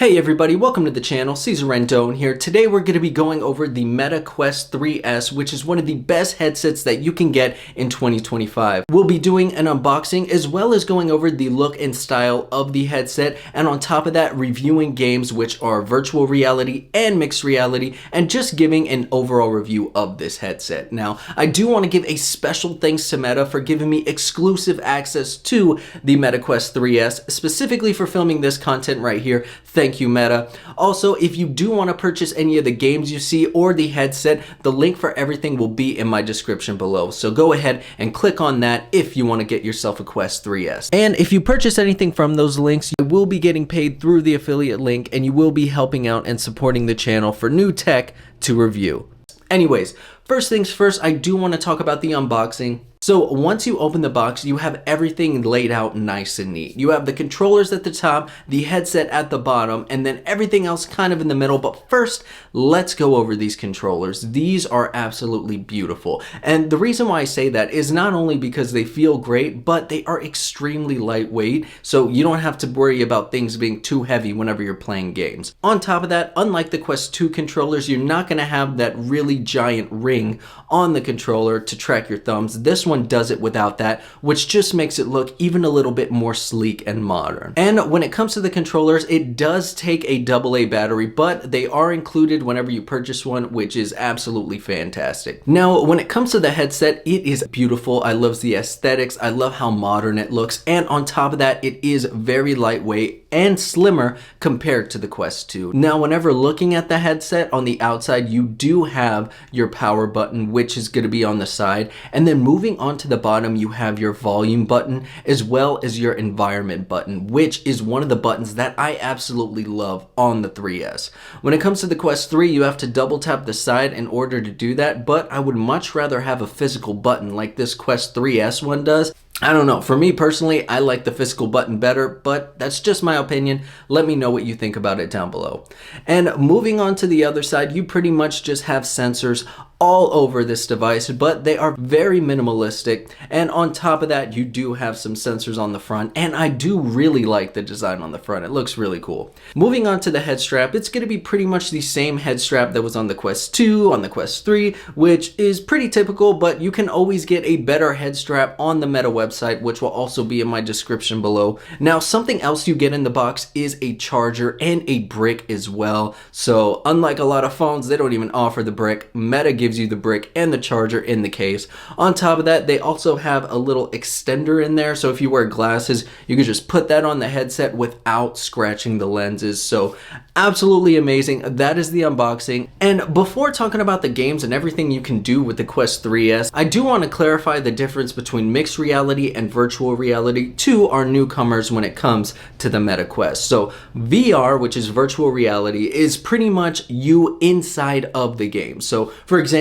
Hey everybody, welcome to the channel. Caesar Rendon here. Today we're going to be going over the Meta Quest 3S, which is one of the best headsets that you can get in 2025. We'll be doing an unboxing as well as going over the look and style of the headset, and on top of that, reviewing games which are virtual reality and mixed reality, and just giving an overall review of this headset. Now, I do want to give a special thanks to Meta for giving me exclusive access to the Meta Quest 3S, specifically for filming this content right here. Thank you, Meta. Also, if you do want to purchase any of the games you see or the headset, the link for everything will be in my description below. So go ahead and click on that if you want to get yourself a Quest 3S. And if you purchase anything from those links, you will be getting paid through the affiliate link, and you will be helping out and supporting the channel for new tech to review. Anyways, first things first, I do want to talk about the unboxing. So once you open the box, you have everything laid out nice and neat. You have the controllers at the top, the headset at the bottom, and then everything else kind of in the middle. But first, let's go over these controllers. These are absolutely beautiful. And the reason why I say that is not only because they feel great, but they are extremely lightweight, so you don't have to worry about things being too heavy whenever you're playing games. On top of that, unlike the Quest 2 controllers, you're not going to have that really giant ring on the controller to track your thumbs. This one does it without that, which just makes it look even a little bit more sleek and modern. And when it comes to the controllers, it does take a AA battery, but they are included whenever you purchase one, which is absolutely fantastic. Now, when it comes to the headset, it is beautiful. I love the aesthetics. I love how modern it looks. And on top of that, it is very lightweight and slimmer compared to the Quest 2. Now, whenever looking at the headset on the outside, you do have your power button, which is going to be on the side. And then moving on to the bottom, you have your volume button as well as your environment button, which is one of the buttons that I absolutely love on the 3S. When it comes to the Quest 3, you have to double tap the side in order to do that, but I would much rather have a physical button like this Quest 3S one does. I don't know, for me personally, I like the physical button better, but that's just my opinion. Let me know what you think about it down below. And moving on to the other side, you pretty much just have sensors all over this device, but they are very minimalistic. And on top of that, you do have some sensors on the front, and I do really like the design on the front. It looks really cool. Moving on to the head strap, it's going to be pretty much the same head strap that was on the Quest 2, on the Quest 3, which is pretty typical, but you can always get a better head strap on the Meta website, which will also be in my description below. Now, something else you get in the box is a charger and a brick as well. So unlike a lot of phones, they don't even offer the brick. Meta gives you the brick and the charger in the case. On top of that, they also have a little extender in there, so if you wear glasses, you can just put that on the headset without scratching the lenses. So absolutely amazing. That is the unboxing. And before talking about the games and everything you can do with the Quest 3S, I do want to clarify the difference between mixed reality and virtual reality to our newcomers when it comes to the Meta Quest. So VR, which is virtual reality, is pretty much you inside of the game. So for example,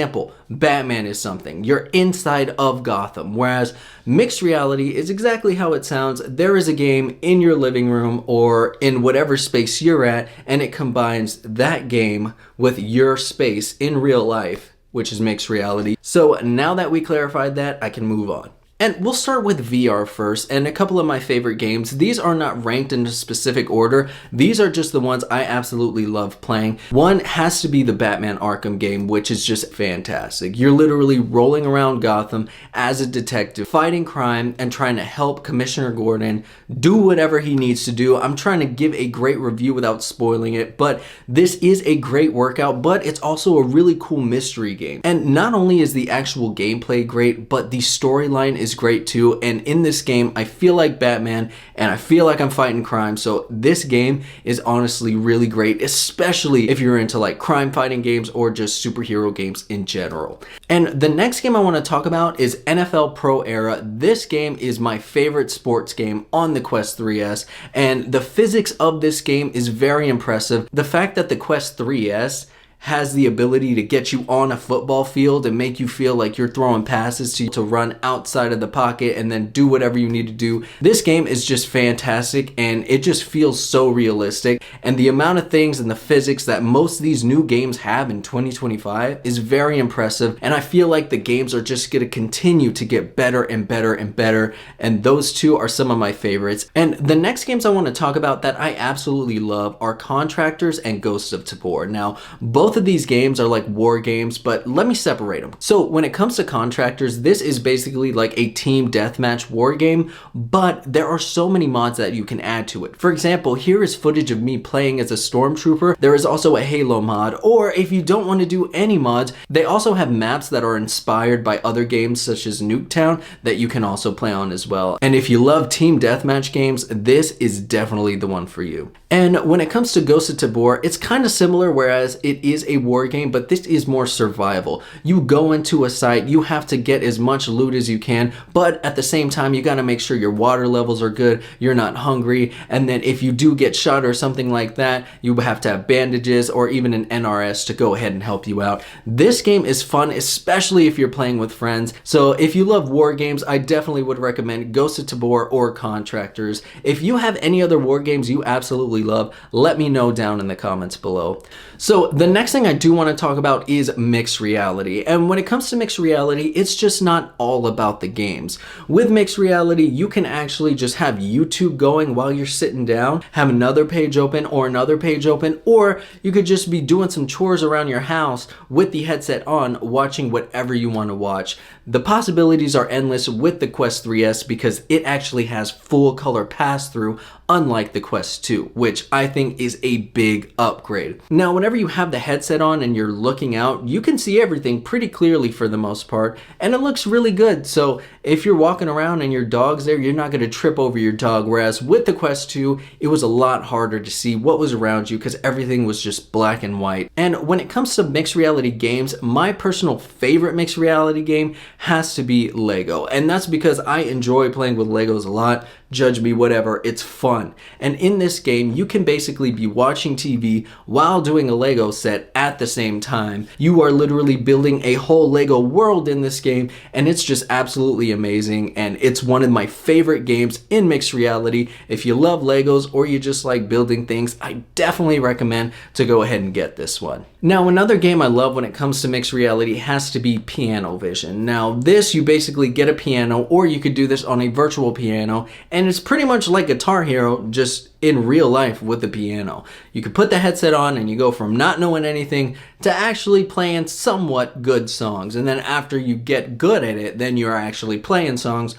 Batman is something. You're inside of Gotham, whereas mixed reality is exactly how it sounds. There is a game in your living room or in whatever space you're at, and it combines that game with your space in real life, which is mixed reality. So now that we clarified that, I can move on. And we'll start with VR first, and a couple of my favorite games. These are not ranked in a specific order. These are just the ones I absolutely love playing. One has to be the Batman Arkham game, which is just fantastic. You're literally rolling around Gotham as a detective, fighting crime and trying to help Commissioner Gordon do whatever he needs to do. I'm trying to give a great review without spoiling it, but this is a great workout, but it's also a really cool mystery game. And not only is the actual gameplay great, but the storyline is great too. And in this game, I feel like Batman and I feel like I'm fighting crime. So this game is honestly really great, especially if you're into like crime fighting games or just superhero games in general. And the next game I want to talk about is NFL Pro Era. This game is my favorite sports game on the Quest 3S, and the physics of this game is very impressive. The fact that the Quest 3S has the ability to get you on a football field and make you feel like you're throwing passes to run outside of the pocket and then do whatever you need to do. This game is just fantastic, and it just feels so realistic, and the amount of things and the physics that most of these new games have in 2025 is very impressive, and I feel like the games are just going to continue to get better and better and better, and those two are some of my favorites. And the next games I want to talk about that I absolutely love are Contractors and Ghosts of Tabor. Now, both of these games are like war games, but let me separate them. So when it comes to Contractors, this is basically like a team deathmatch war game, but there are so many mods that you can add to it. For example, here is footage of me playing as a stormtrooper. There is also a Halo mod, or if you don't want to do any mods, they also have maps that are inspired by other games such as Nuketown that you can also play on as well. And if you love team deathmatch games, this is definitely the one for you. And when it comes to Ghosts of Tabor, it's kind of similar, whereas it is a war game, but this is more survival. You go into a site, you have to get as much loot as you can, but at the same time, you got to make sure your water levels are good, you're not hungry, and then if you do get shot or something like that, you have to have bandages or even an NRS to go ahead and help you out. This game is fun, especially if you're playing with friends. So if you love war games, I definitely would recommend Ghosts of Tabor or Contractors. If you have any other war games you absolutely love, let me know down in the comments below. So the next thing I do want to talk about is mixed reality. And when it comes to mixed reality, it's just not all about the games. With mixed reality, you can actually just have YouTube going while you're sitting down, have another page open or another page open, or you could just be doing some chores around your house with the headset on, watching whatever you want to watch. The possibilities are endless with the Quest 3S because it actually has full color pass-through, unlike the Quest 2, which I think is a big upgrade. Now, whenever you have the headset on and you're looking out, you can see everything pretty clearly for the most part, and it looks really good. So if you're walking around and your dog's there, you're not going to trip over your dog, whereas with the Quest 2, it was a lot harder to see what was around you because everything was just black and white. And when it comes to mixed reality games, my personal favorite mixed reality game has to be Lego, and that's because I enjoy playing with Legos a lot. Judge me, whatever, it's fun. And in this game, you can basically be watching TV while doing a Lego set at the same time. You are literally building a whole Lego world in this game, and it's just absolutely amazing, and it's one of my favorite games in mixed reality. If you love Legos or you just like building things, I definitely recommend to go ahead and get this one. Now, another game I love when it comes to mixed reality has to be Piano Vision. Now, this, you basically get a piano, or you could do this on a virtual piano, and it's pretty much like Guitar Hero, just in real life with the piano. You could put the headset on and you go from not knowing anything to actually playing somewhat good songs. And then after you get good at it, then you're actually playing songs.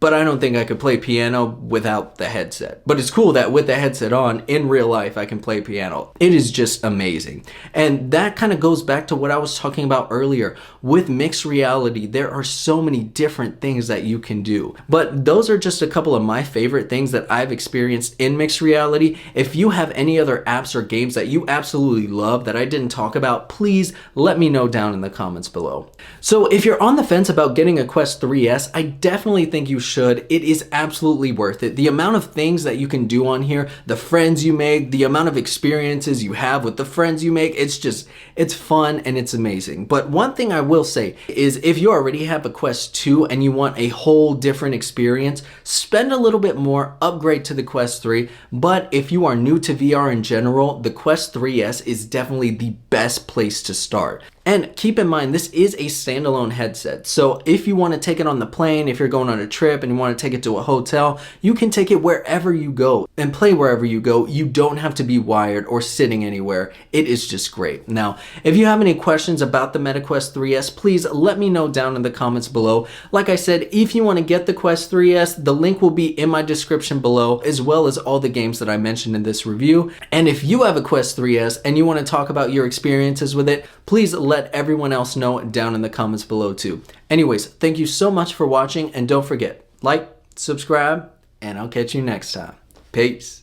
But I don't think I could play piano without the headset. But it's cool that with the headset on, in real life, I can play piano. It is just amazing. And that kind of goes back to what I was talking about earlier. With mixed reality, there are so many different things that you can do. But those are just a couple of my favorite things that I've experienced in mixed reality. If you have any other apps or games that you absolutely love that I didn't talk about, please let me know down in the comments below. So if you're on the fence about getting a Quest 3S, I definitely think you should. It is absolutely worth it. The amount of things that you can do on here, the friends you make, the amount of experiences you have with the friends you make, it's fun and it's amazing. But one thing I will say is if you already have a Quest 2 and you want a whole different experience, spend a little bit more, upgrade to the Quest 3. But if you are new to VR in general, the Quest 3S is definitely the best place to start. And keep in mind, this is a standalone headset. So if you want to take it on the plane, if you're going on a trip and you want to take it to a hotel, you can take it wherever you go and play wherever you go. You don't have to be wired or sitting anywhere. It is just great. Now, if you have any questions about the MetaQuest 3S, please let me know down in the comments below. Like I said, if you want to get the Quest 3S, the link will be in my description below, as well as all the games that I mentioned in this review. And if you have a Quest 3S and you want to talk about your experiences with it, please let everyone else know down in the comments below too. Anyways, thank you so much for watching, and don't forget, like, subscribe, and I'll catch you next time. Peace.